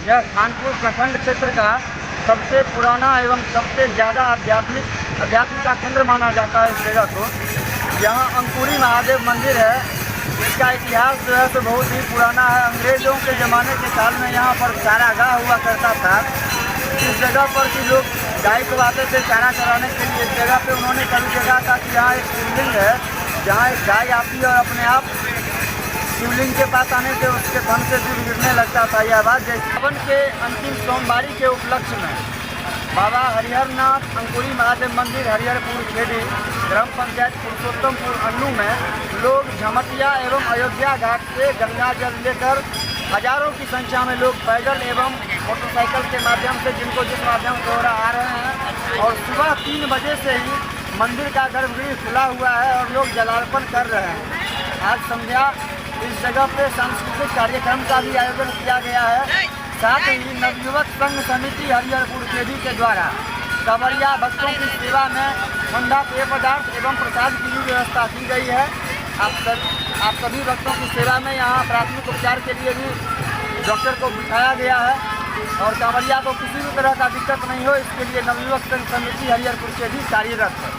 यह खानपुर प्रखंड क्षेत्र का सबसे पुराना एवं सबसे ज़्यादा अध्यात्म का केंद्र माना जाता है इस जगह को। यहाँ अंकुरी महादेव मंदिर है। इसका इतिहास जो है तो बहुत ही पुराना है। अंग्रेज़ों के ज़माने के काल में यहाँ पर चारागाह हुआ करता था। इस जगह पर कि लोग गाय को आते थे चारा चराने के लिए। इस जगह पे उन्होंने कभी जगह था कि यहाँ एक शिवलिंग है, जहाँ एक गाय आती है और अपने आप शिवलिंग के पास आने से उसके थन से दूध गिरने लगता था। यह बात जैसे सावन के अंतिम सोमवारी के उपलक्ष्य में बाबा हरिहरनाथ अंकुरी महादेव मंदिर हरिहरपुर खेड़ी ग्राम पंचायत पुरुषोत्तमपुर अन्नू में लोग झमटिया एवं अयोध्या घाट से गंगा जल लेकर हजारों की संख्या में लोग पैदल एवं मोटरसाइकिल के माध्यम से जिनको जिस माध्यम द्वारा आ रहे हैं। और सुबह 3 बजे से ही मंदिर का गर्भगृह खुला हुआ है और लोग जलार्पण कर रहे हैं। आज संध्या इस जगह पे सांस्कृतिक कार्यक्रम का भी आयोजन किया गया है। साथ ही नवयुवक संघ समिति हरिहरपुर खेड़ी के द्वारा कांवड़िया भक्तों की सेवा में ठंडा पेय पदार्थ एवं प्रसाद की भी व्यवस्था की गई है। आप सभी भक्तों की सेवा में यहाँ प्राथमिक उपचार के लिए भी डॉक्टर को बिठाया गया है और कांवड़िया को किसी भी तरह का दिक्कत नहीं हो, इसके लिए नवयुवक संघ समिति हरिहरपुर खेड़ी कार्यरत है।